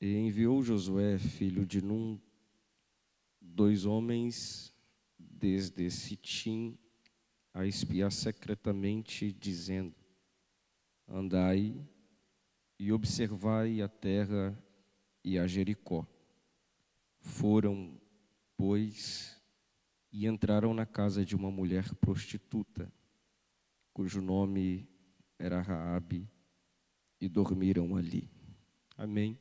E enviou Josué, filho de Num, 2 homens desde Sitim a espiar secretamente, dizendo: Andai e observai a terra e a Jericó. Foram, pois, e entraram na casa de uma mulher prostituta, cujo nome era Raabe, e dormiram ali. Amém.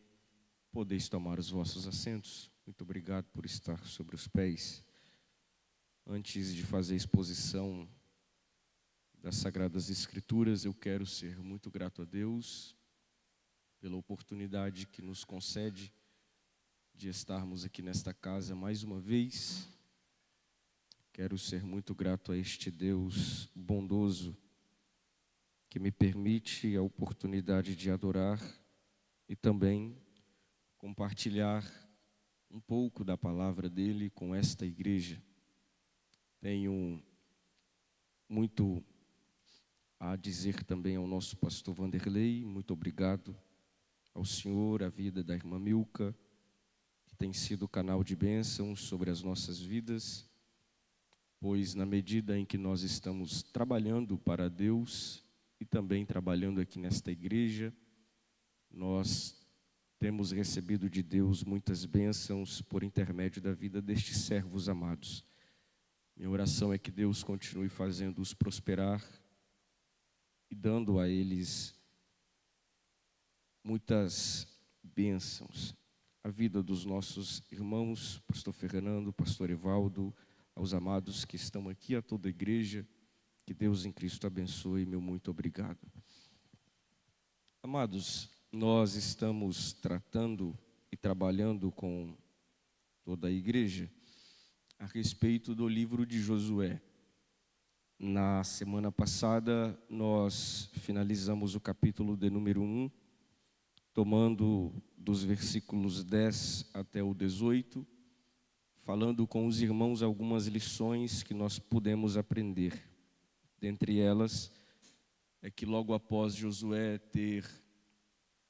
Podeis tomar os vossos assentos. Muito obrigado por estar sobre os pés. Antes de fazer a exposição das Sagradas Escrituras, eu quero ser muito grato a Deus pela oportunidade que nos concede de estarmos aqui nesta casa mais uma vez. Quero ser muito grato a este Deus bondoso que me permite a oportunidade de adorar e também compartilhar um pouco da palavra dele com esta igreja. Tenho muito a dizer também ao nosso pastor Vanderlei, muito obrigado ao senhor, à vida da irmã Milka, que tem sido canal de bênção sobre as nossas vidas, pois na medida em que nós estamos trabalhando para Deus e também trabalhando aqui nesta igreja, nós temos recebido de Deus muitas bênçãos por intermédio da vida destes servos amados. Minha oração é que Deus continue fazendo-os prosperar e dando a eles muitas bênçãos. A vida dos nossos irmãos, pastor Fernando, pastor Evaldo, aos amados que estão aqui, a toda a igreja, que Deus em Cristo abençoe, meu muito obrigado. Amados, nós estamos tratando e trabalhando com toda a igreja a respeito do livro de Josué. Na semana passada, nós finalizamos o capítulo de número 1, tomando dos versículos 10 até o 18, falando com os irmãos algumas lições que nós pudemos aprender. Dentre elas, é que logo após Josué ter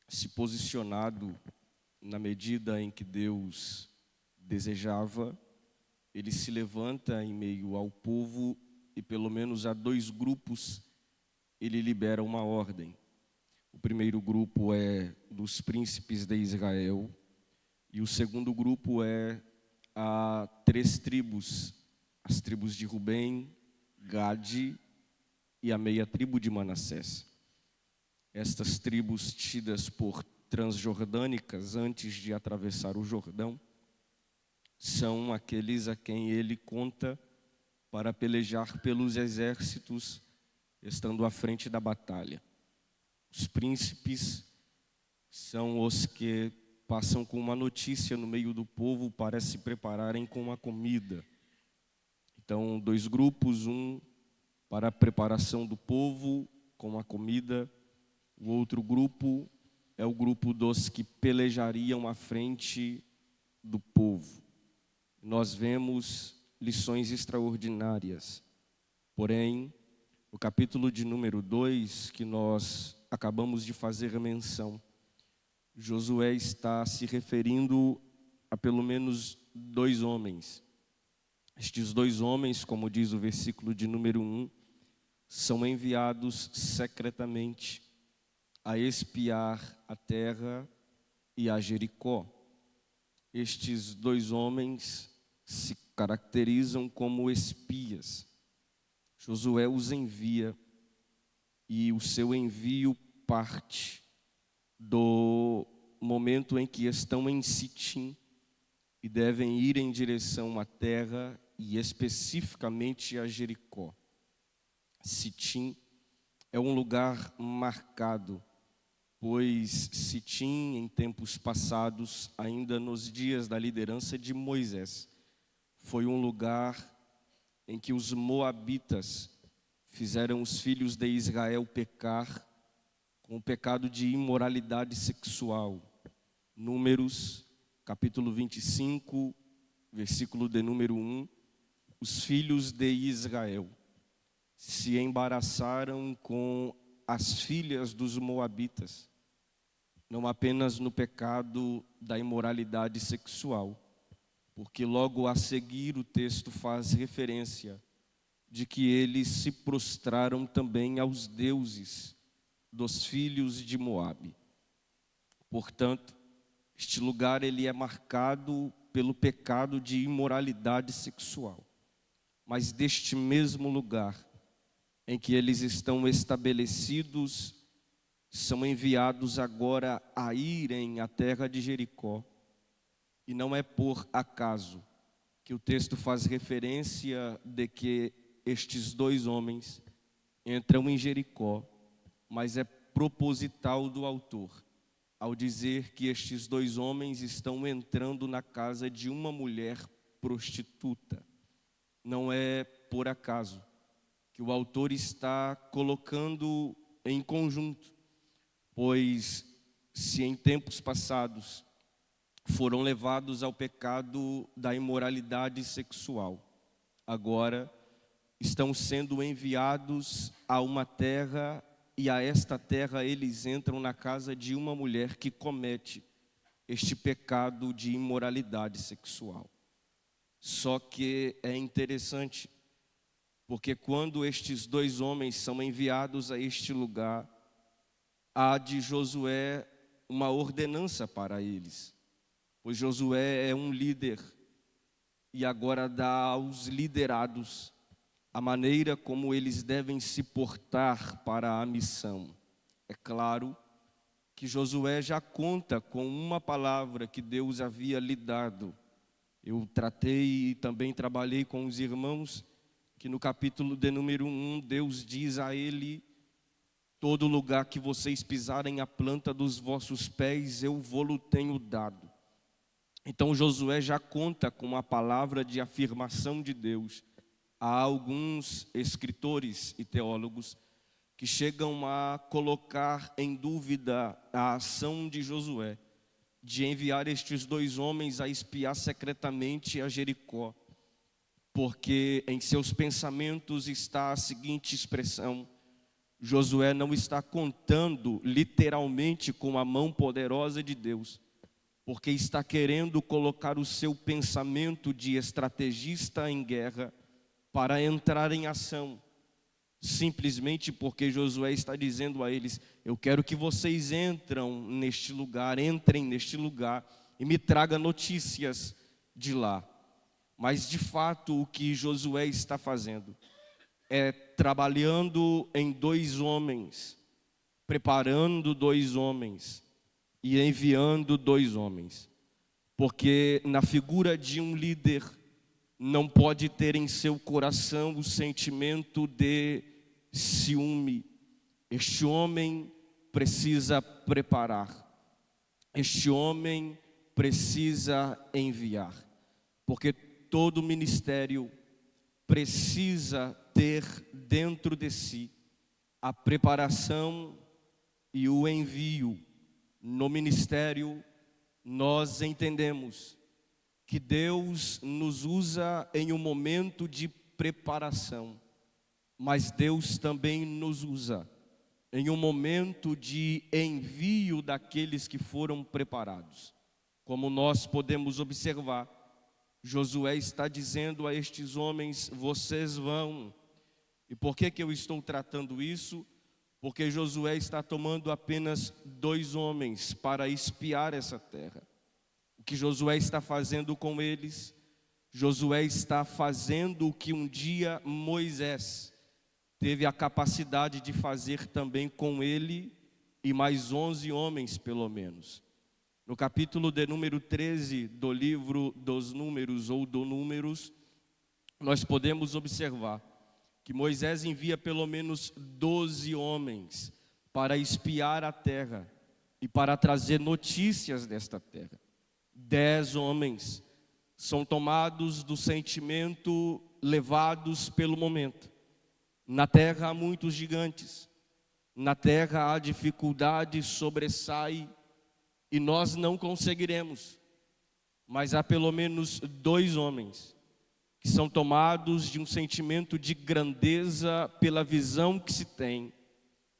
se posicionado na medida em que Deus desejava, ele se levanta em meio ao povo e pelo menos a 2 grupos ele libera uma ordem. O primeiro grupo é dos príncipes de Israel e o segundo grupo é a 3 tribos, as tribos de Rubem, Gade e a meia tribo de Manassés. Estas tribos tidas por transjordânicas antes de atravessar o Jordão são aqueles a quem ele conta para pelejar pelos exércitos, estando à frente da batalha. Os príncipes são os que passam com uma notícia no meio do povo para se prepararem com a comida. Então, 2 grupos, um para a preparação do povo com a comida, o outro grupo é o grupo dos que pelejariam à frente do povo. Nós vemos lições extraordinárias, porém, o capítulo de número 2, que nós acabamos de fazer menção, Josué está se referindo a pelo menos 2 homens. Estes 2 homens, como diz o versículo de número 1, são enviados secretamente a espiar a terra e a Jericó. Estes 2 homens se caracterizam como espias. Josué os envia e o seu envio parte do momento em que estão em Sitim e devem ir em direção à terra e especificamente a Jericó. Sitim é um lugar marcado, pois Sitim, em tempos passados, ainda nos dias da liderança de Moisés, foi um lugar em que os moabitas fizeram os filhos de Israel pecar com o pecado de imoralidade sexual. Números, capítulo 25, versículo de número 1, os filhos de Israel se embaraçaram com as filhas dos moabitas. não apenas no pecado da imoralidade sexual, porque logo a seguir o texto faz referência de que eles se prostraram também aos deuses dos filhos de Moabe. Portanto, este lugar ele é marcado pelo pecado de imoralidade sexual. Mas deste mesmo lugar em que eles estão estabelecidos, são enviados agora a irem à terra de Jericó. E não é por acaso que o texto faz referência de que estes dois homens entram em Jericó, mas é proposital do autor ao dizer que estes dois homens estão entrando na casa de uma mulher prostituta. Não é por acaso que o autor está colocando em conjunto, pois se em tempos passados foram levados ao pecado da imoralidade sexual, agora estão sendo enviados a uma terra, e a esta terra eles entram na casa de uma mulher que comete este pecado de imoralidade sexual. Só que é interessante, porque quando estes dois homens são enviados a este lugar, há de Josué uma ordenança para eles, pois Josué é um líder e agora dá aos liderados a maneira como eles devem se portar para a missão. É claro que Josué já conta com uma palavra que Deus havia lhe dado. Eu tratei e também trabalhei com os irmãos que no capítulo de número 1, Deus diz a ele: todo lugar que vocês pisarem a planta dos vossos pés, eu vou-lo tenho dado. Então Josué já conta com a palavra de afirmação de Deus. Há alguns escritores e teólogos que chegam a colocar em dúvida a ação de Josué de enviar estes dois homens a espiar secretamente a Jericó, porque em seus pensamentos está a seguinte expressão: Josué não está contando literalmente com a mão poderosa de Deus, porque está querendo colocar o seu pensamento de estrategista em guerra para entrar em ação, simplesmente porque Josué está dizendo a eles: eu quero que vocês entrem neste lugar e me tragam notícias de lá. Mas de fato o que Josué está fazendo é trabalhando em dois homens, preparando dois homens e enviando dois homens, porque na figura de um líder não pode ter em seu coração o sentimento de ciúme. Este homem precisa preparar, este homem precisa enviar, porque todo ministério precisa ter dentro de si a preparação e o envio. No ministério, nós entendemos que Deus nos usa em um momento de preparação, mas Deus também nos usa em um momento de envio daqueles que foram preparados. Como nós podemos observar, Josué está dizendo a estes homens: vocês vão. E por que eu estou tratando isso? Porque Josué está tomando apenas dois homens para espiar essa terra. O que Josué está fazendo com eles? Josué está fazendo o que um dia Moisés teve a capacidade de fazer também com ele e mais 11 homens pelo menos. No capítulo de número 13 do livro dos Números ou do Números, nós podemos observar que Moisés envia pelo menos 12 homens para espiar a terra e para trazer notícias desta terra. 10 homens são tomados do sentimento, levados pelo momento. Na terra há muitos gigantes, na terra há dificuldade, sobressai e nós não conseguiremos. Mas há pelo menos 2 homens que são tomados de um sentimento de grandeza pela visão que se tem.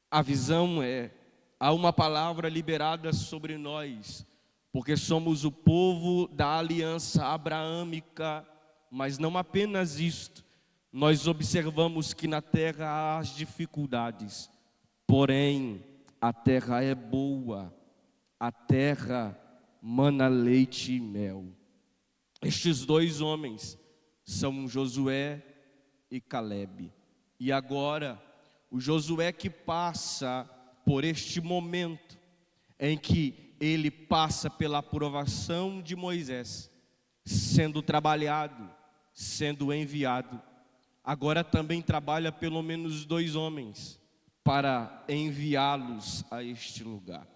A visão é: há uma palavra liberada sobre nós, porque somos o povo da aliança abraâmica, mas não apenas isto, nós observamos que na terra há as dificuldades, porém a terra é boa, a terra mana leite e mel. Estes dois homens são Josué e Calebe. E agora, o Josué que passa por este momento em que ele passa pela aprovação de Moisés, sendo trabalhado, sendo enviado, agora também trabalha pelo menos dois homens para enviá-los a este lugar.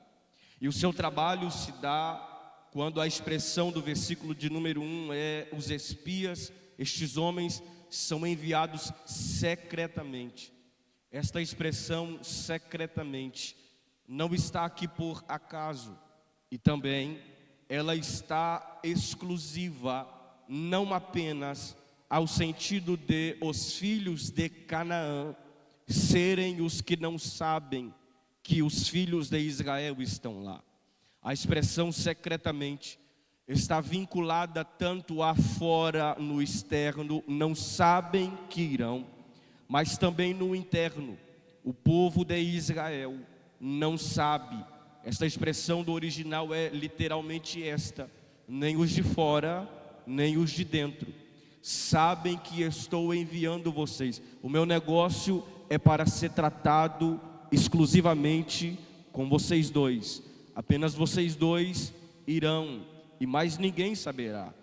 E o seu trabalho se dá quando a expressão do versículo de número 1 é os espias, estes homens são enviados secretamente. Esta expressão secretamente não está aqui por acaso, e também ela está exclusiva, não apenas ao sentido de os filhos de Canaã serem os que não sabem que os filhos de Israel estão lá. A expressão secretamente está vinculada tanto afora no externo, não sabem que irão, mas também no interno. O povo de Israel não sabe. Esta expressão do original é literalmente esta: nem os de fora, nem os de dentro sabem que estou enviando vocês. O meu negócio é para ser tratado exclusivamente com vocês dois. Apenas vocês dois irão e mais ninguém saberá.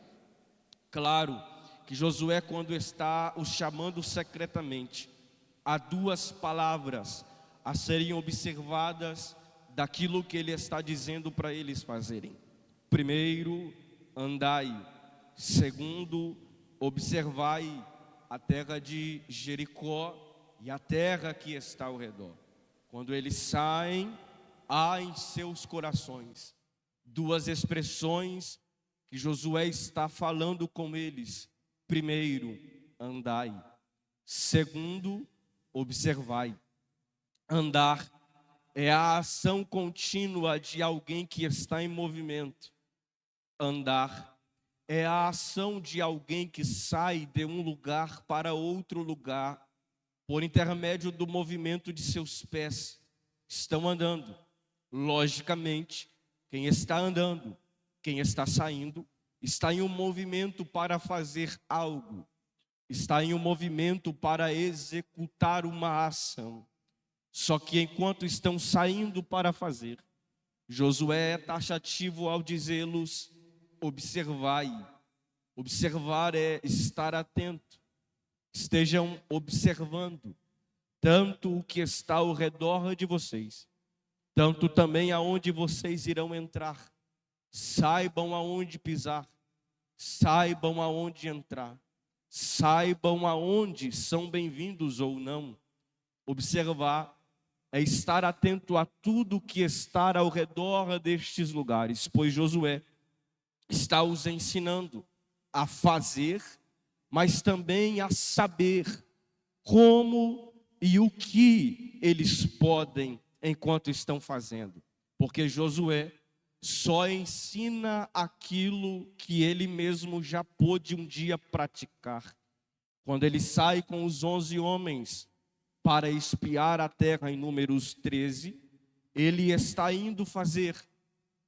Claro que Josué, quando está os chamando secretamente, há duas palavras a serem observadas daquilo que ele está dizendo para eles fazerem. Primeiro, andai. Segundo, observai a terra de Jericó e a terra que está ao redor. Quando eles saem, há em seus corações duas expressões que Josué está falando com eles. Primeiro, andai. Segundo, observai. Andar é a ação contínua de alguém que está em movimento. Andar é a ação de alguém que sai de um lugar para outro lugar, por intermédio do movimento de seus pés. Estão andando. Logicamente, quem está andando, quem está saindo, está em um movimento para fazer algo, está em um movimento para executar uma ação. Só que enquanto estão saindo para fazer, Josué é taxativo ao dizê-los: observai. Observar é estar atento. Estejam observando tanto o que está ao redor de vocês, tanto também aonde vocês irão entrar. Saibam aonde pisar, saibam aonde entrar, saibam aonde são bem-vindos ou não. Observar é estar atento a tudo que está ao redor destes lugares, pois Josué está os ensinando a fazer, mas também a saber como e o que eles podem enquanto estão fazendo, porque Josué só ensina aquilo que ele mesmo já pôde um dia praticar. Quando ele sai com os 11 homens para espiar a terra em Números 13, ele está indo fazer,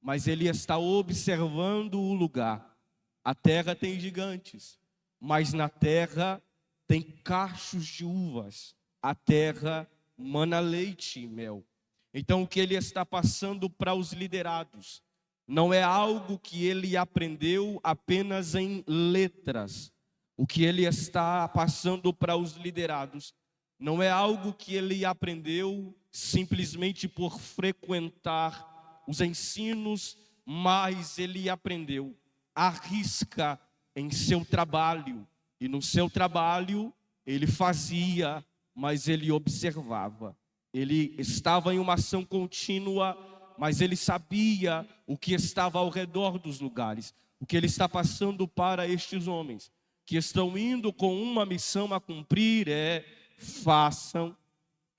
mas ele está observando o lugar. A terra tem gigantes, mas na terra tem cachos de uvas. A terra mana leite e mel. Então o que ele está passando para os liderados não é algo que ele aprendeu apenas em letras. O que ele está passando para os liderados não é algo que ele aprendeu simplesmente por frequentar os ensinos, mas ele aprendeu à risca em seu trabalho. E no seu trabalho ele fazia, mas ele observava. Ele estava em uma ação contínua, mas ele sabia o que estava ao redor dos lugares. O que ele está passando para estes homens que estão indo com uma missão a cumprir é: façam,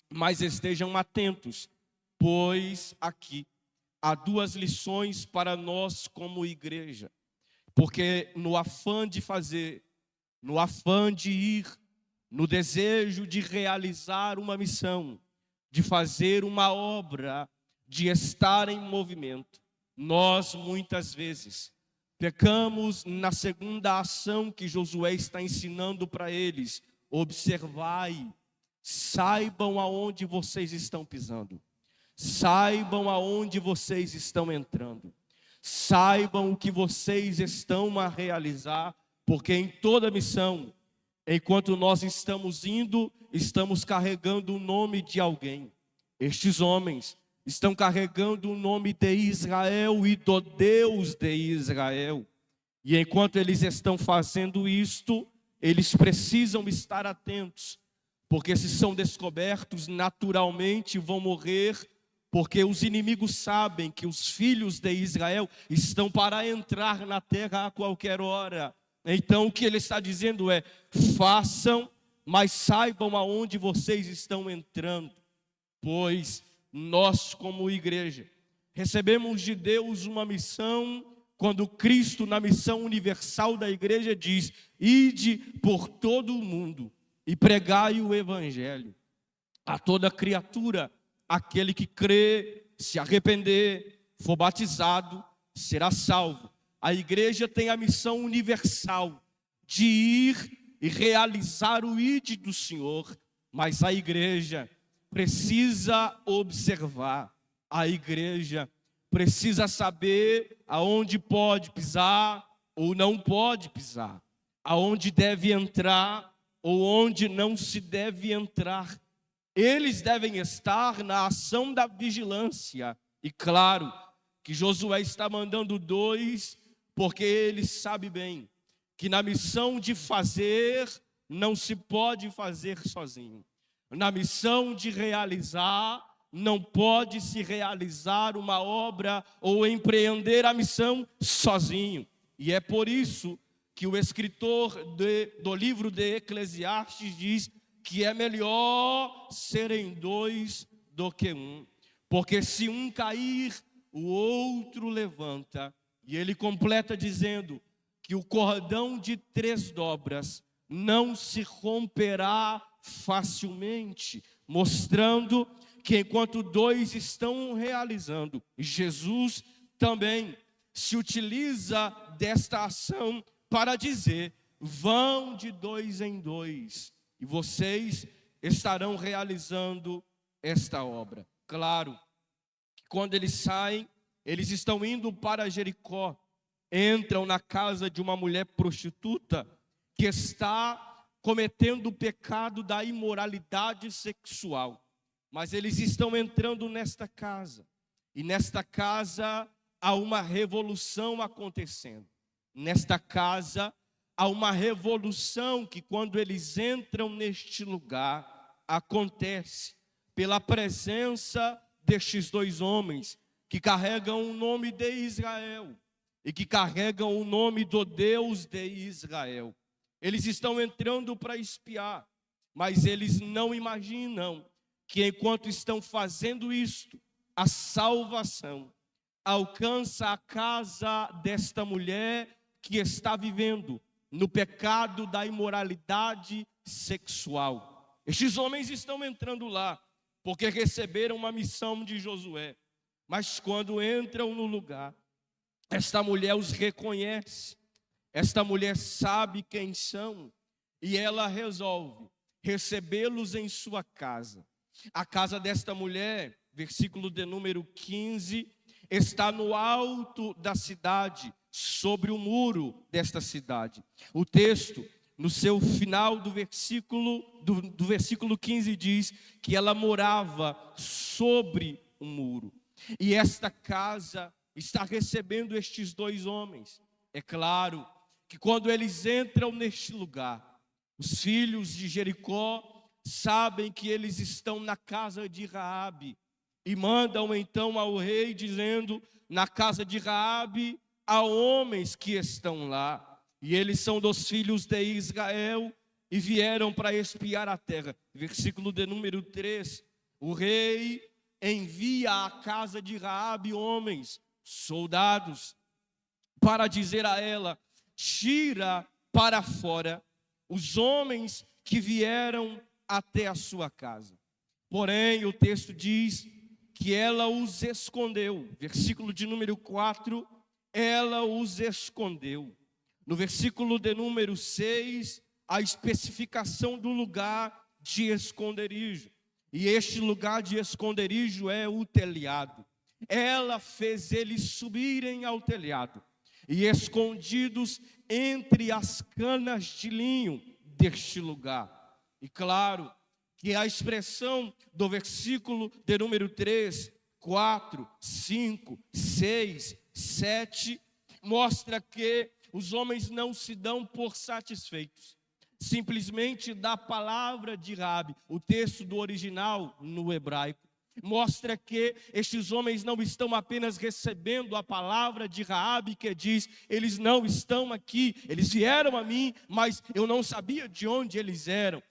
mas estejam atentos, Pois aqui há duas lições para nós como igreja, porque no afã de fazer, no afã de ir, no desejo de realizar uma missão, de fazer uma obra, de estar em movimento, nós muitas vezes pecamos na segunda ação que Josué está ensinando para eles: observai, saibam aonde vocês estão pisando, saibam aonde vocês estão entrando, saibam o que vocês estão a realizar, porque em toda missão, enquanto nós estamos indo, estamos carregando o nome de alguém. Estes homens estão carregando o nome de Israel e do Deus de Israel. E enquanto eles estão fazendo isto, eles precisam estar atentos, porque se são descobertos, naturalmente vão morrer, porque os inimigos sabem que os filhos de Israel estão para entrar na terra a qualquer hora. Então o que ele está dizendo é: façam, mas saibam aonde vocês estão entrando, pois nós como igreja recebemos de Deus uma missão, quando Cristo na missão universal da igreja diz: ide por todo o mundo e pregai o evangelho a toda criatura. Aquele que crê, se arrepender, for batizado, será salvo. A igreja tem a missão universal de ir e realizar o ide do Senhor, mas a igreja precisa observar, a igreja precisa saber aonde pode pisar ou não pode pisar, aonde deve entrar ou onde não se deve entrar. Eles devem estar na ação da vigilância. E claro que Josué está mandando dois, porque ele sabe bem que na missão de fazer não se pode fazer sozinho. Na missão de realizar não pode se realizar uma obra ou empreender a missão sozinho. E é por isso que o escritor do livro de Eclesiastes diz que é melhor serem dois do que um, porque se um cair, o outro levanta. E ele completa dizendo que o cordão de 3 dobras não se romperá facilmente, mostrando que enquanto dois estão realizando, Jesus também se utiliza desta ação para dizer: vão de 2 em 2. E vocês estarão realizando esta obra. Claro que quando eles saem, eles estão indo para Jericó, entram na casa de uma mulher prostituta que está cometendo o pecado da imoralidade sexual. Mas eles estão entrando nesta casa, e nesta casa há uma revolução acontecendo. Nesta casa há uma revolução que, quando eles entram neste lugar, acontece pela presença destes dois homens que carregam o nome de Israel e que carregam o nome do Deus de Israel. Eles estão entrando para espiar, mas eles não imaginam que enquanto estão fazendo isto, a salvação alcança a casa desta mulher que está vivendo no pecado da imoralidade sexual. Estes homens estão entrando lá porque receberam uma missão de Josué, mas quando entram no lugar, esta mulher os reconhece, esta mulher sabe quem são, e ela resolve recebê-los em sua casa. A casa desta mulher, versículo de número 15, está no alto da cidade, sobre o muro desta cidade. O texto, no seu final do versículo 15, diz que ela morava sobre um muro. E esta casa está recebendo estes dois homens. É claro que quando eles entram neste lugar, os filhos de Jericó sabem que eles estão na casa de Raabe e mandam então ao rei dizendo: na casa de Raabe há homens que estão lá, e eles são dos filhos de Israel e vieram para espiar a terra. Versículo de número 3, o rei envia à casa de Raabe homens, soldados, para dizer a ela: tira para fora os homens que vieram até a sua casa. Porém, o texto diz que ela os escondeu. Versículo de número 4, ela os escondeu. No versículo de número 6, a especificação do lugar de esconderijo. E este lugar de esconderijo é o telhado. Ela fez eles subirem ao telhado, e escondidos entre as canas de linho deste lugar. E claro que a expressão do versículo de número 3, 4, 5, 6, 7 mostra que os homens não se dão por satisfeitos simplesmente da palavra de Raabe. O texto do original no hebraico mostra que estes homens não estão apenas recebendo a palavra de Raabe, que diz: eles não estão aqui, eles vieram a mim, mas eu não sabia de onde eles eram.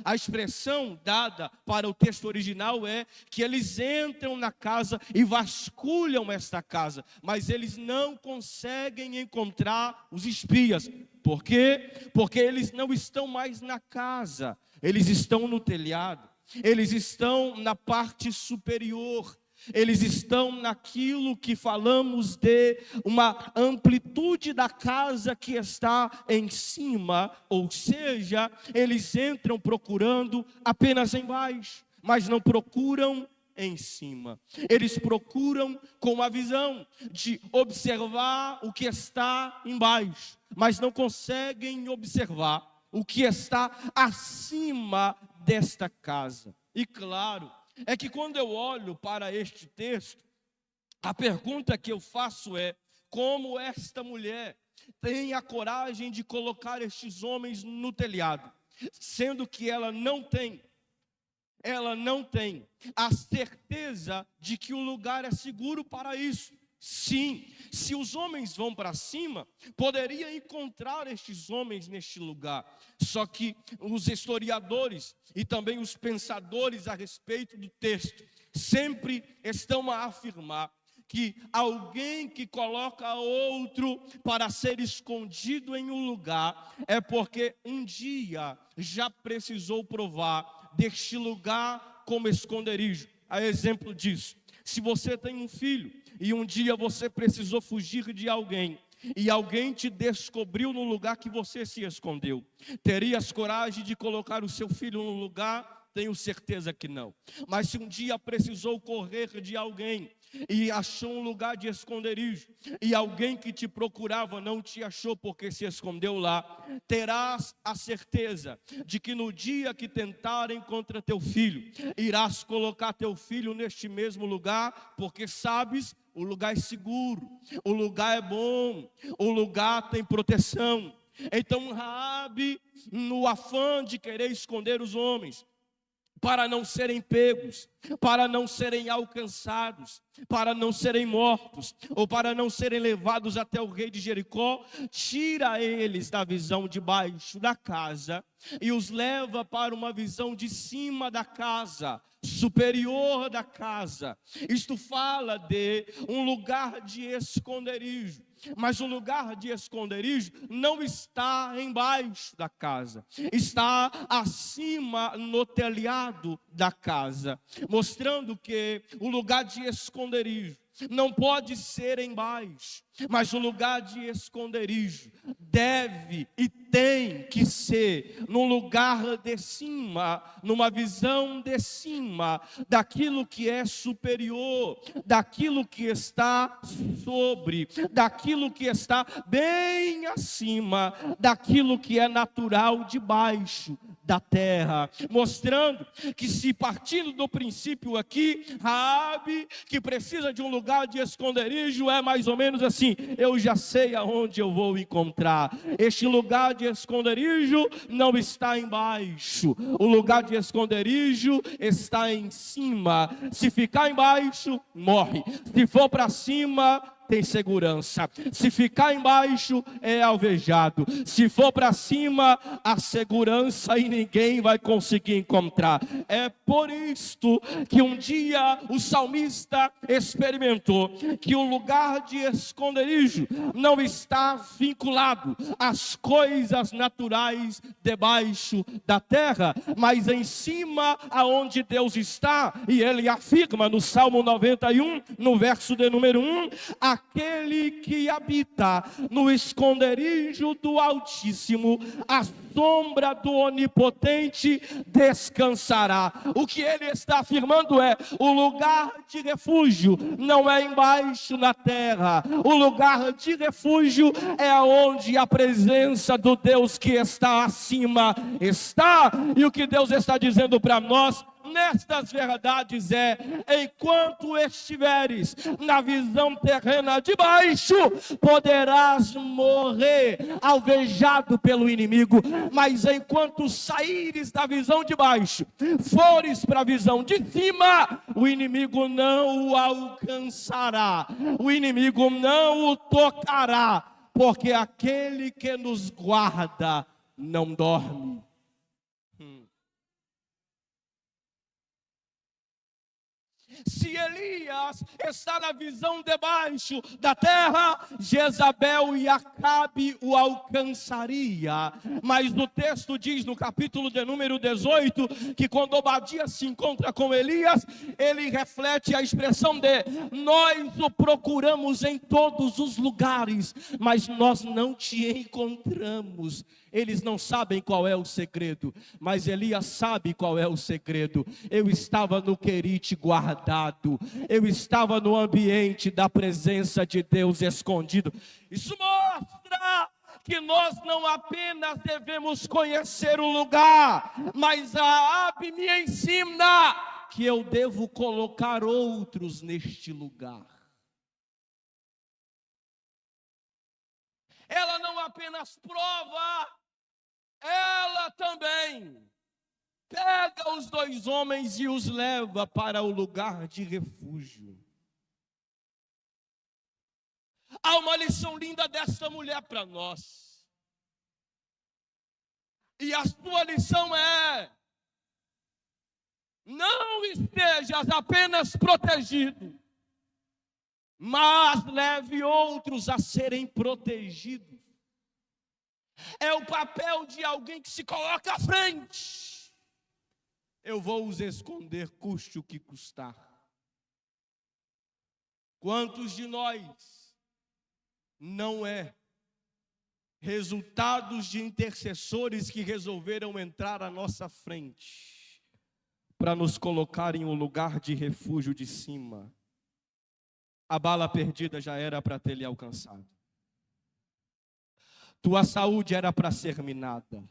A expressão dada para o texto original é que eles entram na casa e vasculham esta casa, mas eles não conseguem encontrar os espias. Por quê? Porque eles não estão mais na casa, eles estão no telhado. Eles estão na parte superior, eles estão naquilo que falamos de uma amplitude da casa que está em cima, ou seja, eles entram procurando apenas embaixo, mas não procuram em cima. Eles procuram com a visão de observar o que está embaixo, mas não conseguem observar o que está acima desta casa. E claro, é que quando eu olho para este texto, a pergunta que eu faço é: como esta mulher tem a coragem de colocar estes homens no telhado, sendo que ela não tem a certeza de que o lugar é seguro para isso? Sim, se os homens vão para cima, poderia encontrar estes homens neste lugar. Só que os historiadores e também os pensadores a respeito do texto sempre estão a afirmar que alguém que coloca outro para ser escondido em um lugar é porque um dia já precisou provar deste lugar como esconderijo. A exemplo disso, se você tem um filho e um dia você precisou fugir de alguém, e alguém te descobriu no lugar que você se escondeu, terias coragem de colocar o seu filho no lugar? Tenho certeza que não. Mas se um dia precisou correr de alguém e achou um lugar de esconderijo, e alguém que te procurava não te achou porque se escondeu lá, terás a certeza de que no dia que tentarem contra teu filho, irás colocar teu filho neste mesmo lugar, porque sabes, o lugar é seguro, o lugar é bom, o lugar tem proteção. Então Raabe, no afã de querer esconder os homens, para não serem pegos, para não serem alcançados, para não serem mortos, ou para não serem levados até o rei de Jericó, tira eles da visão de baixo da casa e os leva para uma visão de cima da casa, superior da casa. Isto fala de um lugar de esconderijo. Mas o lugar de esconderijo não está embaixo da casa, está acima no telhado da casa, mostrando que o lugar de esconderijo não pode ser embaixo, mas o lugar de esconderijo deve e tem que ser num lugar de cima, numa visão de cima, daquilo que é superior, daquilo que está sobre, daquilo que está bem acima, daquilo que é natural debaixo da terra, mostrando que, se partindo do princípio aqui, Raabe, que precisa de um lugar de esconderijo, é mais ou menos assim: eu já sei aonde eu vou encontrar. Este lugar de esconderijo não está embaixo, o lugar de esconderijo está em cima. Se ficar embaixo, morre. Se for para cima, tem segurança. Se ficar embaixo, é alvejado. Se for para cima, a segurança e ninguém vai conseguir encontrar. É por isto que um dia o salmista experimentou que o lugar de esconderijo não está vinculado às coisas naturais debaixo da terra, mas em cima aonde Deus está. E ele afirma no Salmo 91, no verso de número 1, aquele que habita no esconderijo do Altíssimo, a sombra do Onipotente descansará. O que ele está afirmando é: o lugar de refúgio não é embaixo na terra, o lugar de refúgio é onde a presença do Deus que está acima está. E o que Deus está dizendo para nós nestas verdades é: enquanto estiveres na visão terrena de baixo, poderás morrer alvejado pelo inimigo, mas enquanto saíres da visão de baixo, fores para a visão de cima, o inimigo não o alcançará, o inimigo não o tocará, porque aquele que nos guarda não dorme. Se Elias está na visão debaixo da terra, Jezabel e Acabe o alcançaria. Mas o texto diz no capítulo de número 18, que quando Obadias se encontra com Elias, ele reflete a expressão de: nós o procuramos em todos os lugares, mas nós não te encontramos. Eles não sabem qual é o segredo, mas Elias sabe qual é o segredo. Eu estava no Querite guardado, eu estava no ambiente da presença de Deus escondido. Isso mostra que nós não apenas devemos conhecer o lugar, mas a Abi me ensina que eu devo colocar outros neste lugar. Ela não apenas prova, ela também pega os dois homens e os leva para o lugar de refúgio. Há uma lição linda desta mulher para nós. E a sua lição é: não estejas apenas protegido, mas leve outros a serem protegidos. É o papel de alguém que se coloca à frente. Eu vou os esconder, custe o que custar. Quantos de nós não é resultados de intercessores que resolveram entrar à nossa frente para nos colocar em um lugar de refúgio de cima? A bala perdida já era para ter lhe alcançado. Tua saúde era para ser minada.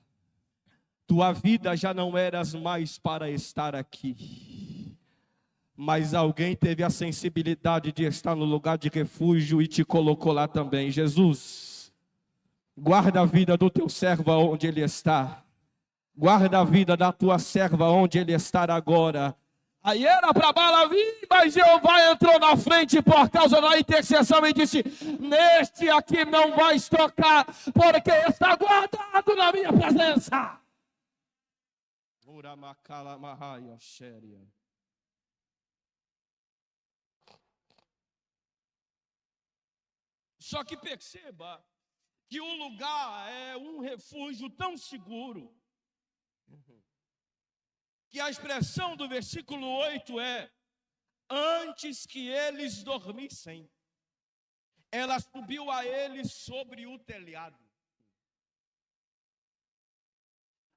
Tua vida já não eras mais para estar aqui. Mas alguém teve a sensibilidade de estar no lugar de refúgio e te colocou lá também. Jesus, guarda a vida do teu servo onde ele está. Guarda a vida da tua serva onde ele está agora. Aí era para a bala vir, mas Jeová entrou na frente por causa da intercessão e disse: neste aqui não vais tocar, porque está guardado na minha presença. Só que perceba que o lugar é um refúgio tão seguro, que a expressão do versículo 8 é: antes que eles dormissem, ela subiu a eles sobre o telhado.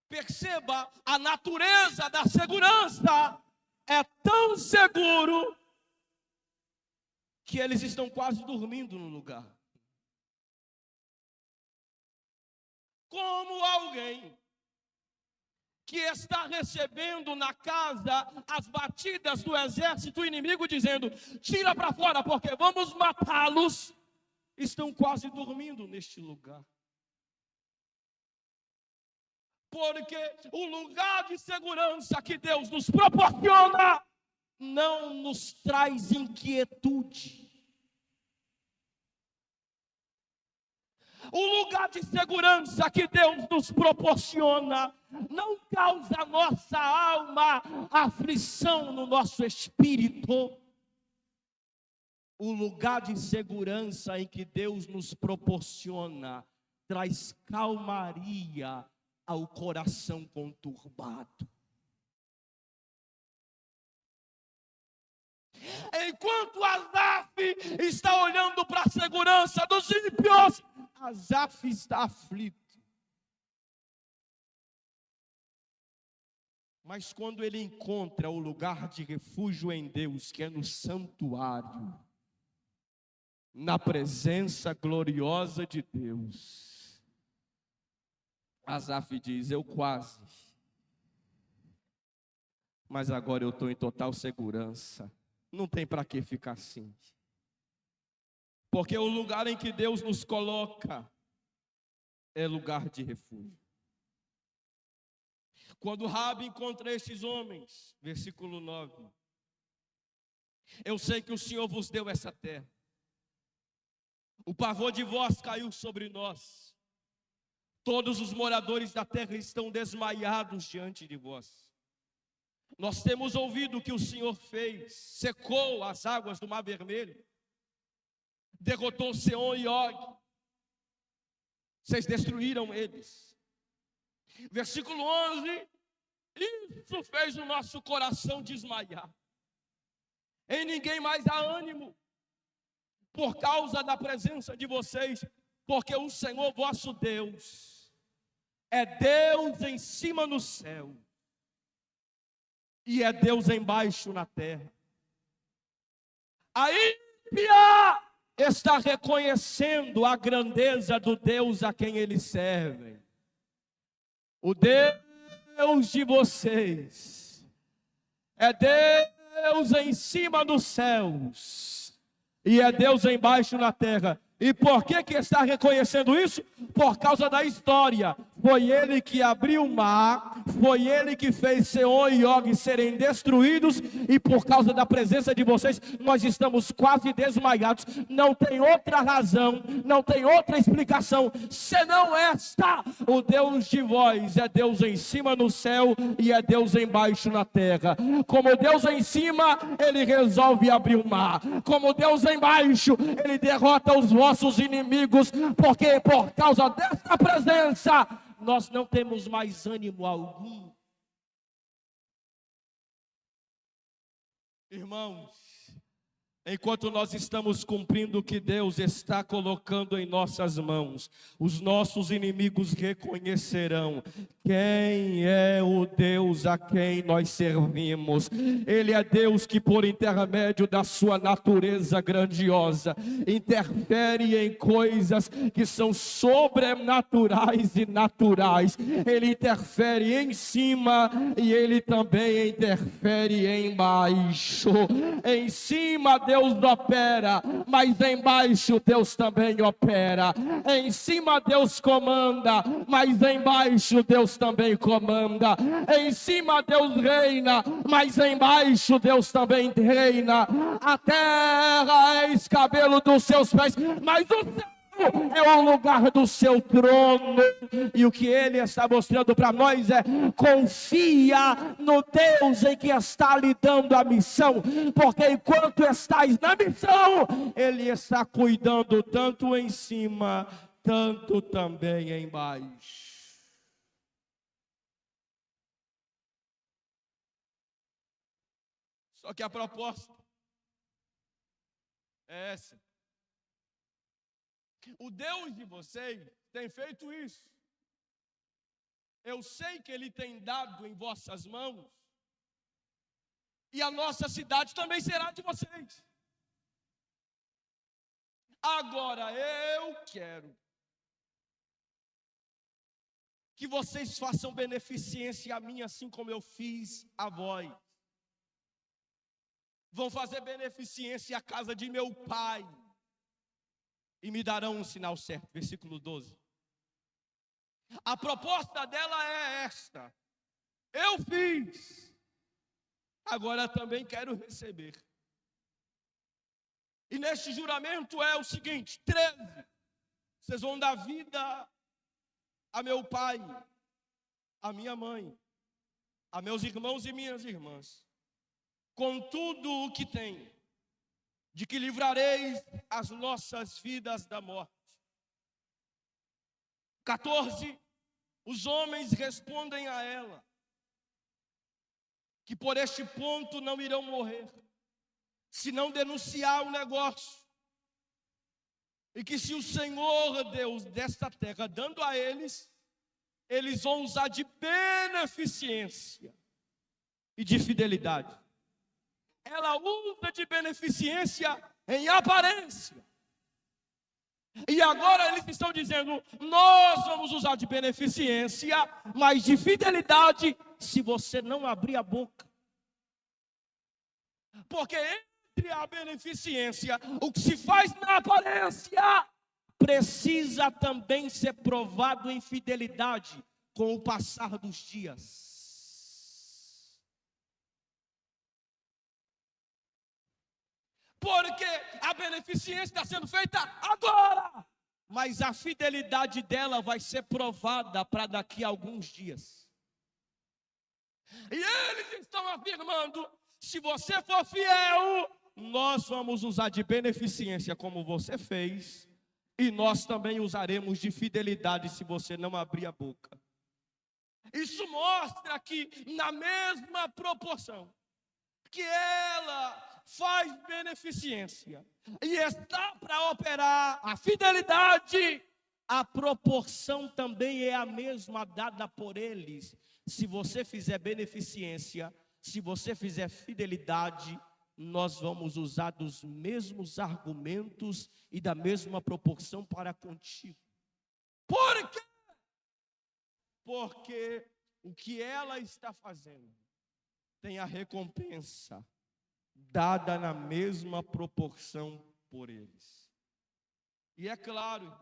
Perceba, a natureza da segurança é tão seguro que eles estão quase dormindo no lugar. Como alguém que está recebendo na casa as batidas do exército inimigo, dizendo: tira para fora porque vamos matá-los, estão quase dormindo neste lugar. Porque o lugar de segurança que Deus nos proporciona não nos traz inquietude. O lugar de segurança que Deus nos proporciona não causa à nossa alma aflição no nosso espírito. O lugar de segurança em que Deus nos proporciona traz calmaria ao coração conturbado. Enquanto Asaf está olhando para a segurança dos ímpios, Asaf está aflito. Mas quando ele encontra o lugar de refúgio em Deus, que é no santuário, na presença gloriosa de Deus, Asaf diz: eu quase, mas agora eu estou em total segurança. Não tem para que ficar assim. Porque o lugar em que Deus nos coloca é lugar de refúgio. Quando Rabi encontra estes homens, versículo 9: eu sei que o Senhor vos deu essa terra. O pavor de vós caiu sobre nós. Todos os moradores da terra estão desmaiados diante de vós. Nós temos ouvido o que o Senhor fez, secou as águas do Mar Vermelho, derrotou Seom e Og, vocês destruíram eles. Versículo 11: isso fez o nosso coração desmaiar. Em ninguém mais há ânimo, por causa da presença de vocês, porque o Senhor vosso Deus é Deus em cima no céu e é Deus embaixo na terra. A ímpia está reconhecendo a grandeza do Deus a quem eles servem. O Deus de vocês é Deus em cima dos céus e é Deus embaixo na terra. E por que está reconhecendo isso? Por causa da história. Foi ele que abriu o mar, foi ele que fez Seom e Og serem destruídos, e por causa da presença de vocês, nós estamos quase desmaiados. Não tem outra razão, não tem outra explicação, senão esta: o Deus de vós é Deus em cima no céu e é Deus embaixo na terra. Como Deus em cima, ele resolve abrir o mar. Como Deus embaixo, ele derrota os vossos inimigos, porque por causa desta presença, nós não temos mais ânimo algum. Irmãos, enquanto nós estamos cumprindo o que Deus está colocando em nossas mãos, os nossos inimigos reconhecerão quem é o Deus a quem nós servimos. Ele é Deus que, por intermédio da sua natureza grandiosa, interfere em coisas que são sobrenaturais e naturais. Ele interfere em cima e ele também interfere embaixo. Em cima Deus opera, mas embaixo Deus também opera. Em cima Deus comanda, mas embaixo Deus também comanda. Em cima Deus reina, mas embaixo Deus também reina. A terra é escabelo dos seus pés, mas o céu é o lugar do seu trono. E o que ele está mostrando para nós é: confia no Deus em que está lhe dando a missão, porque enquanto estás na missão, ele está cuidando tanto em cima, tanto também embaixo. Só que a proposta é essa: o Deus de vocês tem feito isso. Eu sei que ele tem dado em vossas mãos, e a nossa cidade também será de vocês. Agora eu quero que vocês façam beneficência a mim, assim como eu fiz a vós. Vão fazer beneficência à casa de meu pai, e me darão um sinal certo. Versículo 12. A proposta dela é esta: eu fiz, agora também quero receber. E neste juramento é o seguinte: 13 Vocês vão dar vida a meu pai, a minha mãe, a meus irmãos e minhas irmãs, com tudo o que tem, de que livrareis as nossas vidas da morte. 14, os homens respondem a ela, que por este ponto não irão morrer, se não denunciar o negócio, e que se o Senhor Deus desta terra, dando a eles, eles vão usar de beneficência e de fidelidade. Ela usa de beneficência em aparência. E agora eles estão dizendo, nós vamos usar de beneficência, mas de fidelidade, se você não abrir a boca. Porque entre a beneficência, o que se faz na aparência, precisa também ser provado em fidelidade com o passar dos dias. Porque a beneficência está sendo feita agora, mas a fidelidade dela vai ser provada para daqui a alguns dias. E eles estão afirmando, se você for fiel, nós vamos usar de beneficência como você fez, e nós também usaremos de fidelidade se você não abrir a boca. Isso mostra que na mesma proporção que ela faz beneficência e está para operar a fidelidade, a proporção também é a mesma dada por eles. Se você fizer beneficência, se você fizer fidelidade, nós vamos usar dos mesmos argumentos e da mesma proporção para contigo. Por quê? Porque o que ela está fazendo tem a recompensa dada na mesma proporção por eles. E é claro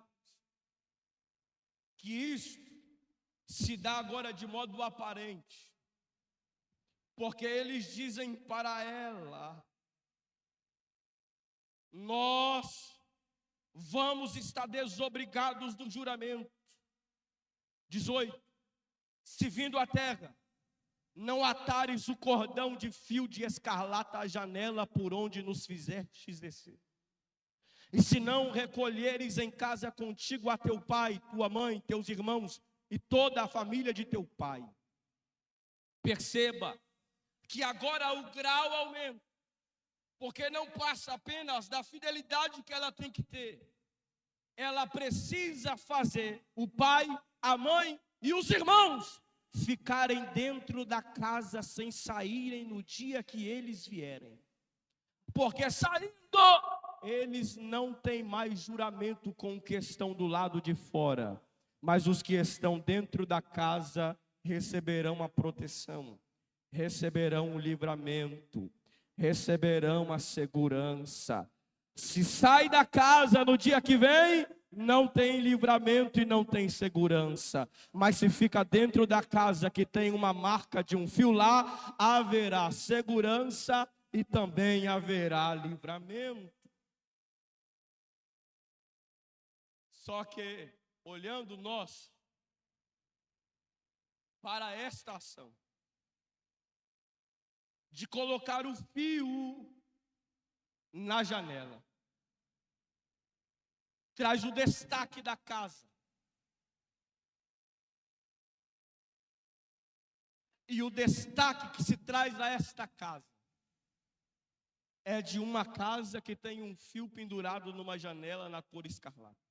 que isso se dá agora de modo aparente, porque eles dizem para ela, nós vamos estar desobrigados do juramento. 18, se vindo à terra, não atares o cordão de fio de escarlata à janela por onde nos fizestes descer. E se não recolheres em casa contigo a teu pai, tua mãe, teus irmãos e toda a família de teu pai. Perceba que agora o grau aumenta, porque não passa apenas da fidelidade que ela tem que ter. Ela precisa fazer o pai, a mãe e os irmãos ficarem dentro da casa sem saírem no dia que eles vierem. Porque saindo, eles não têm mais juramento com o que estão do lado de fora. Mas os que estão dentro da casa receberão a proteção, receberão o livramento, receberão a segurança. Se sai da casa no dia que vem, não tem livramento e não tem segurança. Mas se fica dentro da casa que tem uma marca de um fio lá, haverá segurança e também haverá livramento. Só que, olhando nós para esta ação de colocar o fio na janela, traz o destaque da casa. E o destaque que se traz a esta casa é de uma casa que tem um fio pendurado numa janela na cor escarlate.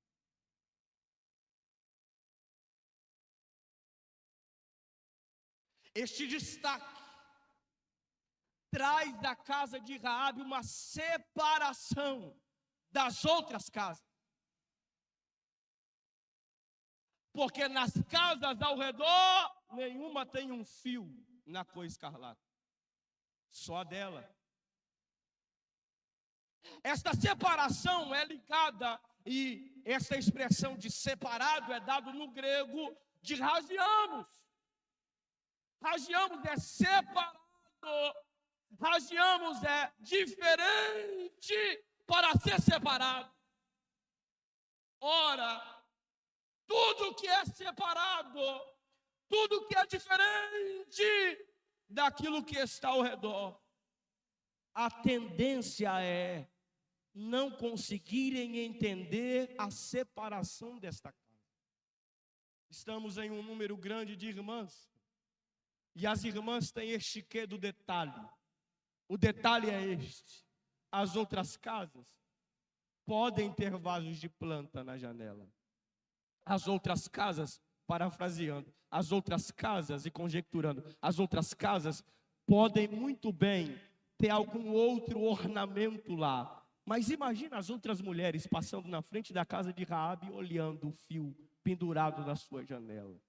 Este destaque traz da casa de Raabe uma separação das outras casas. Porque nas casas ao redor, nenhuma tem um fio na cor escarlate. Só a dela. Esta separação é ligada, e essa expressão de separado é dado no grego de ragiamos. Ragiamos é separado. Ragiamos é diferente para ser separado. Ora, Tudo que é separado, tudo que é diferente daquilo que está ao redor, a tendência é não conseguirem entender a separação desta casa. Estamos em um número grande de irmãs, e as irmãs têm este quê do detalhe. O detalhe é este: as outras casas podem ter vasos de planta na janela. As outras casas, parafraseando, as outras casas e conjecturando, as outras casas podem muito bem ter algum outro ornamento lá. Mas imagina as outras mulheres passando na frente da casa de Raabe, olhando o fio pendurado na sua janela.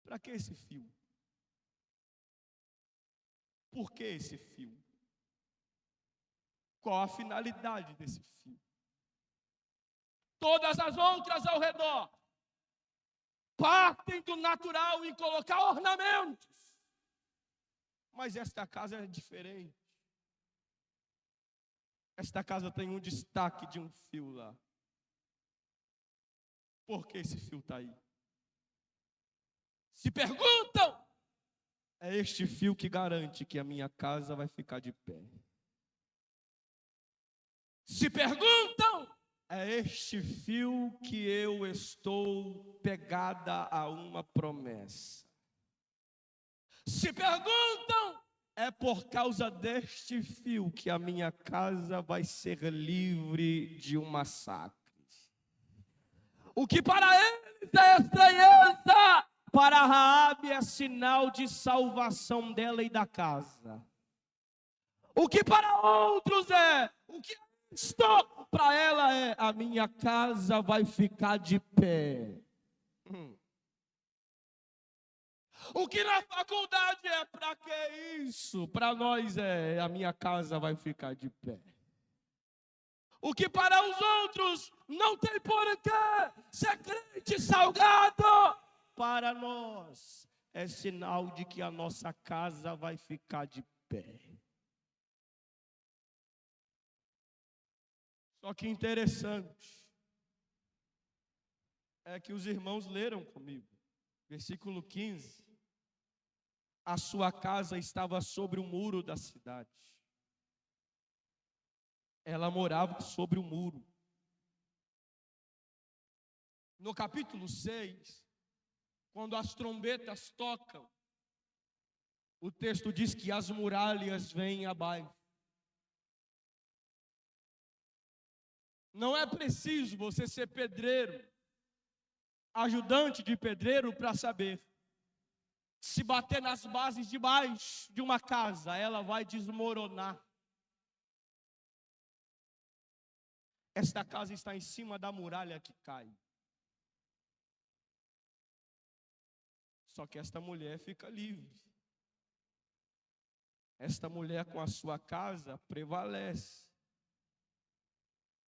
Para que esse fio? Por que esse fio? Qual a finalidade desse fio? Todas as outras ao redor partem do natural em colocar ornamentos. Mas esta casa é diferente. Esta casa tem um destaque de um fio lá. Por que esse fio está aí? Se perguntam, é este fio que garante que a minha casa vai ficar de pé. Se perguntam, é este fio que eu estou pegada a uma promessa. Se perguntam, é por causa deste fio que a minha casa vai ser livre de um massacre. O que para eles é estranheza, para Raabe é sinal de salvação dela e da casa. O que para outros é, o que estou, para ela é, a minha casa vai ficar de pé. O que na faculdade é, para que isso? Para nós é, a minha casa vai ficar de pé. O que para os outros não tem porquê ser crente salgado, para nós é sinal de que a nossa casa vai ficar de pé. Só que interessante é que os irmãos leram comigo, versículo 15. A sua casa estava sobre o muro da cidade. Ela morava sobre o muro. No capítulo 6, quando as trombetas tocam, o texto diz que as muralhas vêm abaixo. Não é preciso você ser pedreiro, ajudante de pedreiro, para saber. Se bater nas bases de baixo de uma casa, ela vai desmoronar. Esta casa está em cima da muralha que cai. Só que esta mulher fica livre. Esta mulher com a sua casa prevalece.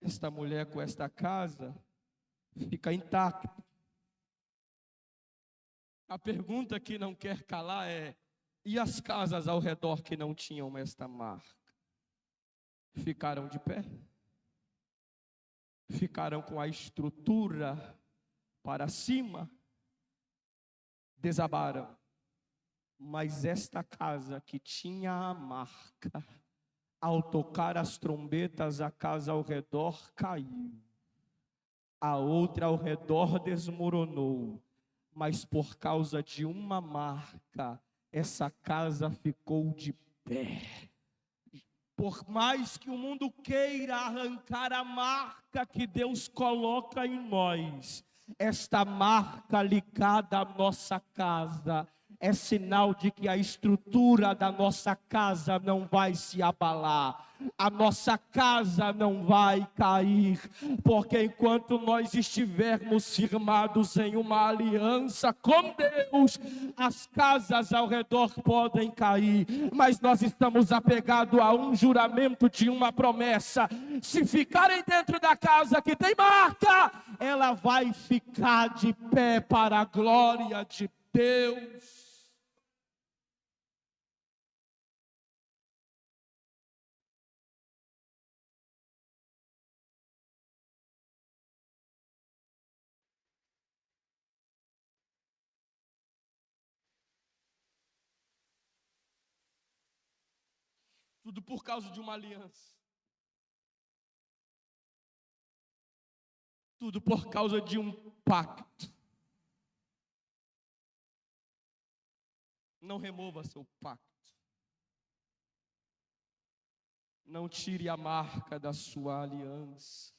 Esta mulher com esta casa fica intacta. A pergunta que não quer calar é: e as casas ao redor que não tinham esta marca? Ficaram de pé? Ficaram com a estrutura para cima? Desabaram. Mas esta casa que tinha a marca, ao tocar as trombetas, a casa ao redor caiu. A outra ao redor desmoronou. Mas por causa de uma marca, essa casa ficou de pé. Por mais que o mundo queira arrancar a marca que Deus coloca em nós, esta marca ligada à nossa casa é sinal de que a estrutura da nossa casa não vai se abalar. A nossa casa não vai cair, porque enquanto nós estivermos firmados em uma aliança com Deus, as casas ao redor podem cair, mas nós estamos apegados a um juramento de uma promessa. Se ficarem dentro da casa que tem marca, ela vai ficar de pé para a glória de Deus. Tudo por causa de uma aliança. Tudo por causa de um pacto. Não remova seu pacto. Não tire a marca da sua aliança.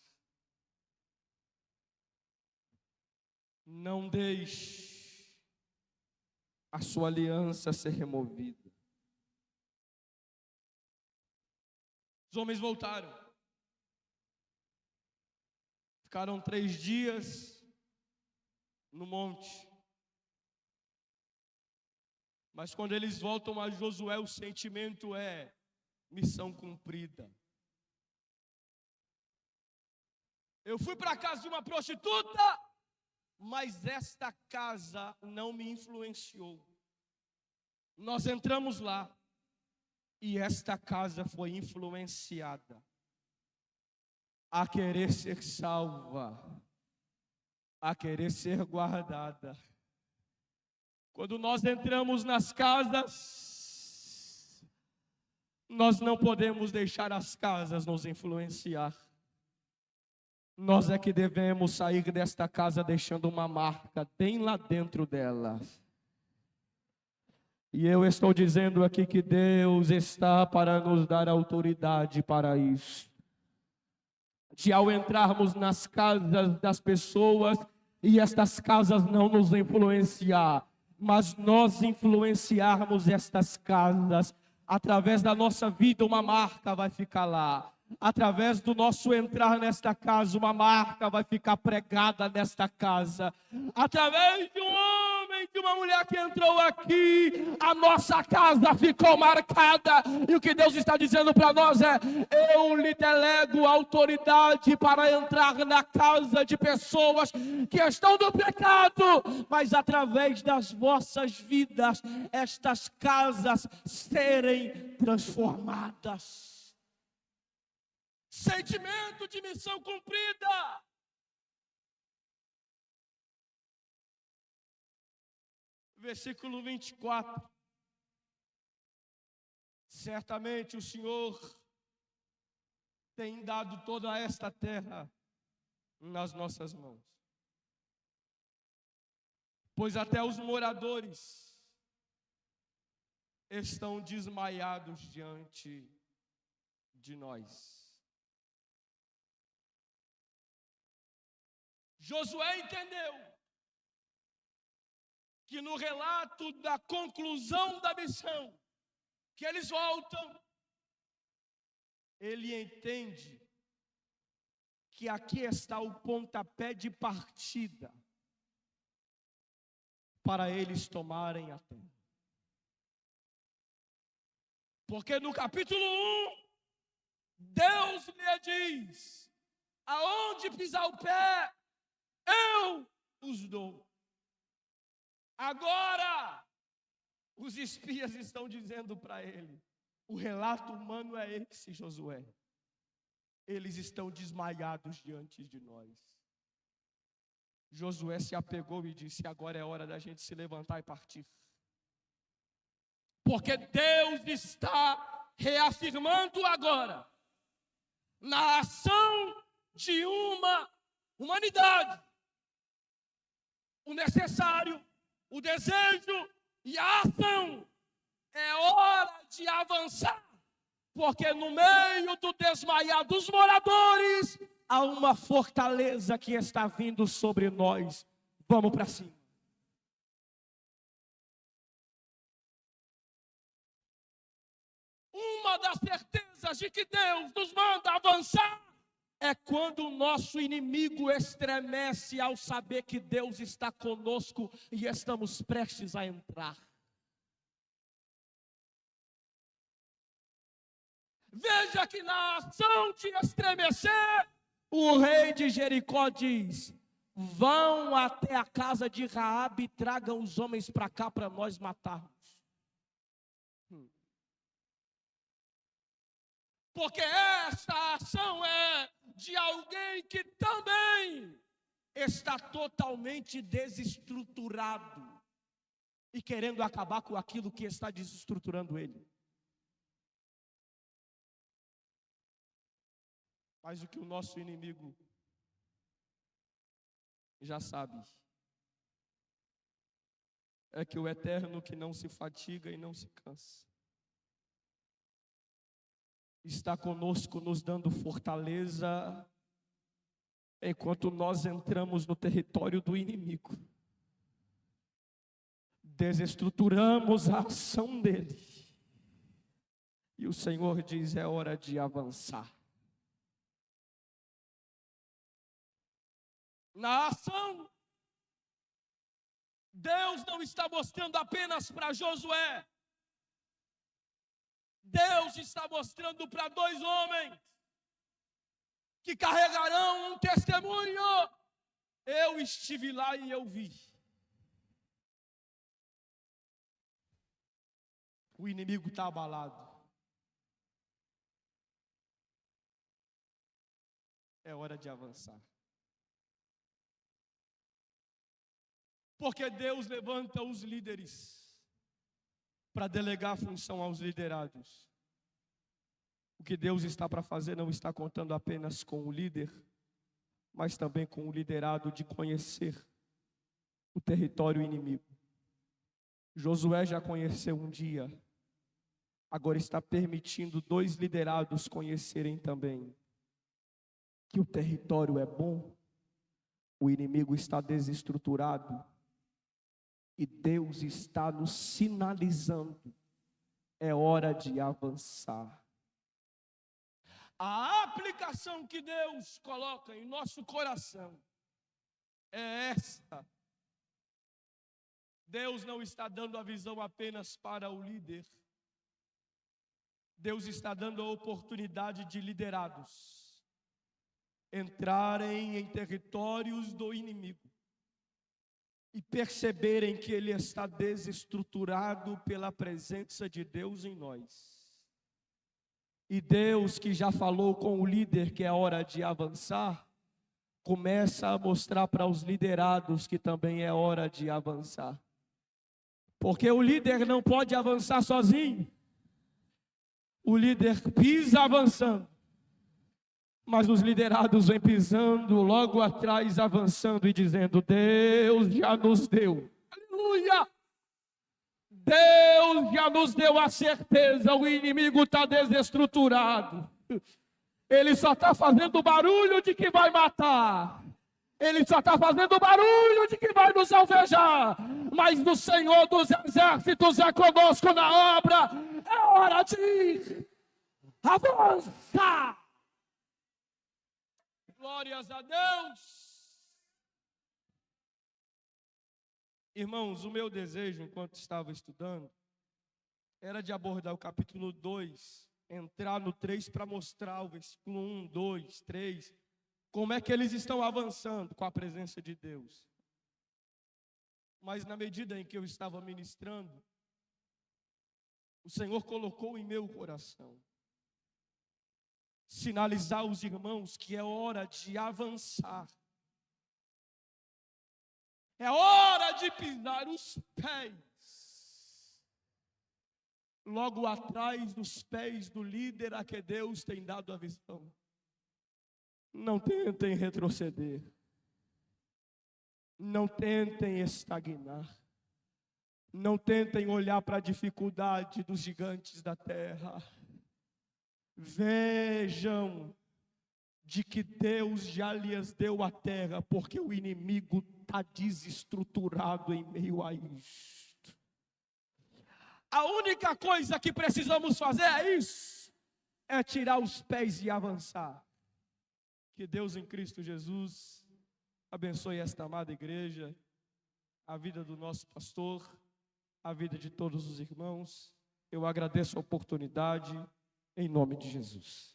Não deixe a sua aliança ser removida. Os homens voltaram. Ficaram 3 dias no monte. Mas quando eles voltam a Josué, o sentimento é missão cumprida. Eu fui para a casa de uma prostituta, mas esta casa não me influenciou. Nós entramos lá e esta casa foi influenciada a querer ser salva, a querer ser guardada. Quando nós entramos nas casas, nós não podemos deixar as casas nos influenciar. Nós é que devemos sair desta casa deixando uma marca bem lá dentro dela. E eu estou dizendo aqui que Deus está para nos dar autoridade para isso. De ao entrarmos nas casas das pessoas e estas casas não nos influenciar, mas nós influenciarmos estas casas, através da nossa vida uma marca vai ficar lá. Através do nosso entrar nesta casa, uma marca vai ficar pregada nesta casa. Através de um homem, de uma mulher que entrou aqui, a nossa casa ficou marcada. E o que Deus está dizendo para nós é: eu lhe delego autoridade para entrar na casa de pessoas que estão no pecado, mas através das vossas vidas, estas casas serem transformadas. Sentimento de missão cumprida. Versículo 24. Certamente o Senhor tem dado toda esta terra nas nossas mãos. Pois até os moradores estão desmaiados diante de nós. Josué entendeu que no relato da conclusão da missão, que eles voltam, ele entende que aqui está o pontapé de partida para eles tomarem a terra. Porque no capítulo 1, Deus lhe diz: aonde pisar o pé, eu os dou. Agora, os espias estão dizendo para ele: o relato humano é esse, Josué. Eles estão desmaiados diante de nós. Josué se apegou e disse: agora é hora da gente se levantar e partir. Porque Deus está reafirmando agora, na ação de uma humanidade, o necessário, o desejo e a ação. É hora de avançar, porque no meio do desmaiar dos moradores, há uma fortaleza que está vindo sobre nós. Vamos para cima. Uma das certezas de que Deus nos manda avançar é quando o nosso inimigo estremece ao saber que Deus está conosco e estamos prestes a entrar. Veja que na ação de estremecer, o rei de Jericó diz: vão até a casa de Raabe e tragam os homens para cá para nós matarmos. Porque esta ação é de alguém que também está totalmente desestruturado e querendo acabar com aquilo que está desestruturando ele. Mas o que o nosso inimigo já sabe é que o eterno que não se fatiga e não se cansa está conosco, nos dando fortaleza enquanto nós entramos no território do inimigo. Desestruturamos a ação dele. E o Senhor diz: é hora de avançar. Na ação, Deus não está mostrando apenas para Josué. Deus está mostrando para 2 homens que carregarão um testemunho. Eu estive lá e eu vi. O inimigo está abalado. É hora de avançar. Porque Deus levanta os líderes para delegar a função aos liderados. O que Deus está para fazer não está contando apenas com o líder, mas também com o liderado de conhecer o território inimigo. Josué já conheceu um dia, agora está permitindo 2 liderados conhecerem também que o território é bom, o inimigo está desestruturado e Deus está nos sinalizando: é hora de avançar. A aplicação que Deus coloca em nosso coração é esta. Deus não está dando a visão apenas para o líder. Deus está dando a oportunidade de liderados entrarem em territórios do inimigo e perceberem que ele está desestruturado pela presença de Deus em nós. E Deus, que já falou com o líder que é hora de avançar, começa a mostrar para os liderados que também é hora de avançar. Porque o líder não pode avançar sozinho. O líder pisa avançando, mas os liderados vêm pisando logo atrás, avançando e dizendo: Deus já nos deu. Aleluia! Deus já nos deu a certeza, o inimigo está desestruturado. Ele só está fazendo barulho de que vai matar. Ele só está fazendo barulho de que vai nos alvejar. Mas o Senhor dos Exércitos é conosco na obra. É hora de avançar. Glórias a Deus. Irmãos, o meu desejo, enquanto estava estudando, era de abordar o capítulo 2, entrar no 3 para mostrar o versículo 1, 2, 3, como é que eles estão avançando com a presença de Deus. Mas na medida em que eu estava ministrando, o Senhor colocou em meu coração sinalizar aos irmãos que é hora de avançar. É hora de pisar os pés logo atrás dos pés do líder a que Deus tem dado a visão. Não tentem retroceder. Não tentem estagnar. Não tentem olhar para a dificuldade dos gigantes da terra. Vejam de que Deus já lhes deu a terra, porque o inimigo está desestruturado em meio a isto. A única coisa que precisamos fazer é isso, é tirar os pés e avançar. Que Deus em Cristo Jesus abençoe esta amada igreja, a vida do nosso pastor, a vida de todos os irmãos. Eu agradeço a oportunidade, em nome de Jesus.